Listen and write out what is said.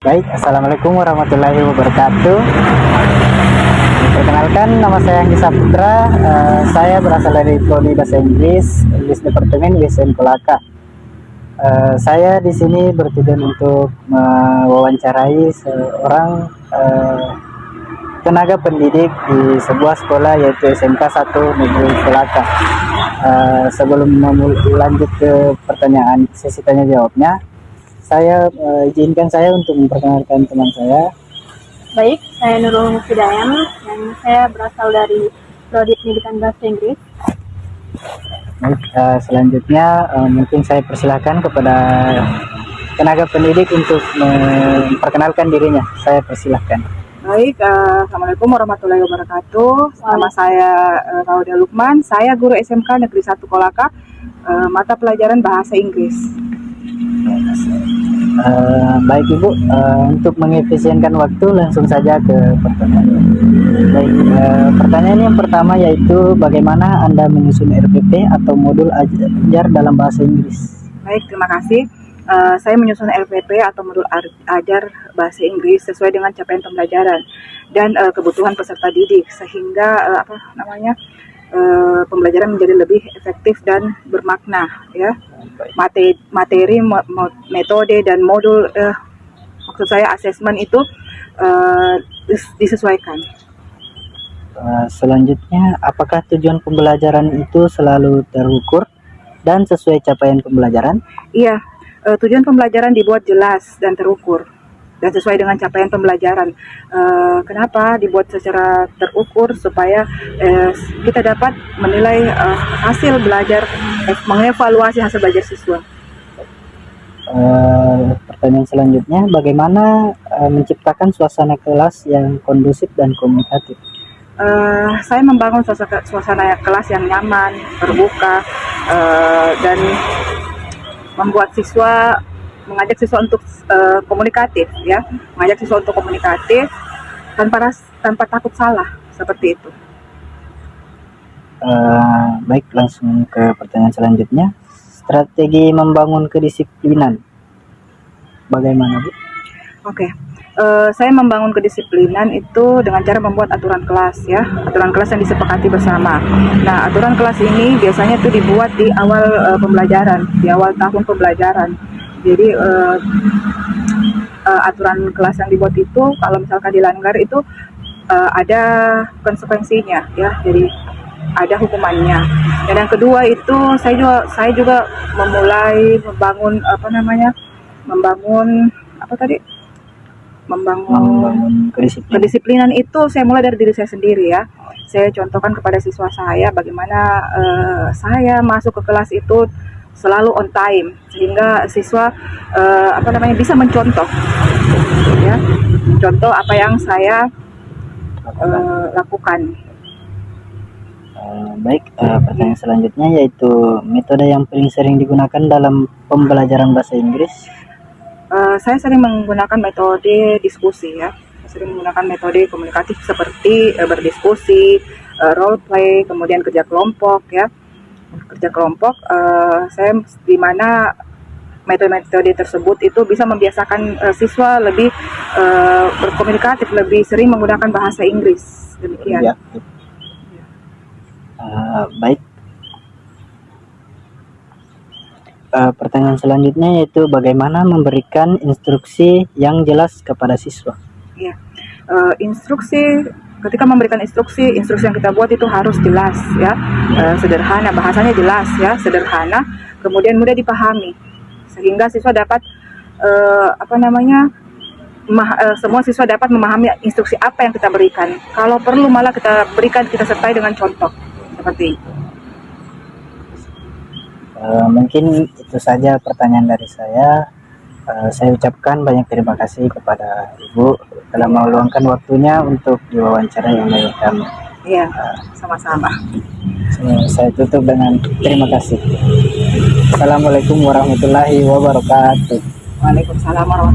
Baik, Assalamualaikum warahmatullahi wabarakatuh. Perkenalkan, nama saya Anggi Saputra. Saya berasal dari Prodi Bahasa Inggris, English Departemen USN Kolaka. Saya di sini bertujuan untuk mewawancarai seorang tenaga pendidik di sebuah sekolah yaitu SMK 1 Negeri Kolaka. Sebelum lanjut ke pertanyaan sesi tanya jawabnya, saya izinkan saya untuk memperkenalkan teman saya. Baik, saya Nurul Mufidayam dan saya berasal dari Prodi Pendidikan Bahasa Inggris. Baik, selanjutnya mungkin saya persilahkan kepada tenaga pendidik untuk memperkenalkan dirinya. Saya persilahkan. Baik, Assalamualaikum warahmatullahi wabarakatuh. Nama saya Rauda Lukman. Saya guru SMK Negeri 1 Kolaka, mata pelajaran Bahasa Inggris. Baik Ibu, untuk mengefisienkan waktu langsung saja ke pertanyaan. Baik, pertanyaan yang pertama yaitu bagaimana Anda menyusun RPP atau modul ajar dalam bahasa Inggris? Baik, terima kasih. Saya menyusun RPP atau modul ajar bahasa Inggris sesuai dengan capaian pembelajaran dan kebutuhan peserta didik sehingga pembelajaran menjadi lebih efektif dan bermakna, ya. Materi, metode dan modul, maksud saya asesmen itu disesuaikan. Selanjutnya, apakah tujuan pembelajaran itu selalu terukur dan sesuai capaian pembelajaran? Iya, tujuan pembelajaran dibuat jelas dan terukur dan sesuai dengan capaian pembelajaran. Kenapa dibuat secara terukur? Supaya kita dapat menilai hasil belajar, mengevaluasi hasil belajar siswa. Pertanyaan selanjutnya, bagaimana menciptakan suasana kelas yang kondusif dan komunikatif? Saya membangun suasana kelas yang nyaman, terbuka, dan mengajak siswa untuk komunikatif, ya, mengajak siswa untuk komunikatif tanpa takut salah, seperti itu. Baik, langsung ke pertanyaan selanjutnya. Strategi membangun kedisiplinan, bagaimana Bu? Oke. Saya membangun kedisiplinan itu dengan cara membuat aturan kelas, ya, aturan kelas yang disepakati bersama. Nah, aturan kelas ini biasanya itu dibuat di awal pembelajaran, di awal tahun pembelajaran. Jadi aturan kelas yang dibuat itu kalau misalkan dilanggar itu ada konsekuensinya, ya. Jadi ada hukumannya. Dan yang kedua itu saya juga memulai membangun kedisiplinan itu saya mulai dari diri saya sendiri, ya. Saya contohkan kepada siswa saya bagaimana saya masuk ke kelas itu selalu on time sehingga siswa bisa mencontoh, ya, contoh apa yang saya lakukan. Baik, pertanyaan selanjutnya yaitu metode yang paling sering digunakan dalam pembelajaran bahasa Inggris. Saya sering menggunakan metode diskusi, ya. Saya sering menggunakan metode komunikatif seperti berdiskusi, role play, kemudian kerja kelompok, ya. Kerja kelompok, saya di mana metode-metode tersebut itu bisa membiasakan siswa lebih berkomunikatif, lebih sering menggunakan bahasa Inggris. Demikian. Ya. Baik. Pertanyaan selanjutnya yaitu bagaimana memberikan instruksi yang jelas kepada siswa. Ya, ketika memberikan instruksi yang kita buat itu harus jelas, ya, sederhana, bahasanya jelas, ya, sederhana, kemudian mudah dipahami, sehingga siswa dapat semua siswa dapat memahami instruksi apa yang kita berikan. Kalau perlu malah kita sertai dengan contoh, seperti itu. Mungkin itu saja pertanyaan dari saya. Saya ucapkan banyak terima kasih kepada Ibu telah meluangkan waktunya untuk diwawancara yang oleh kami. Iya, sama-sama. Saya tutup dengan terima kasih. Assalamualaikum warahmatullahi wabarakatuh. Waalaikumsalam warahmatullahi wabarakatuh.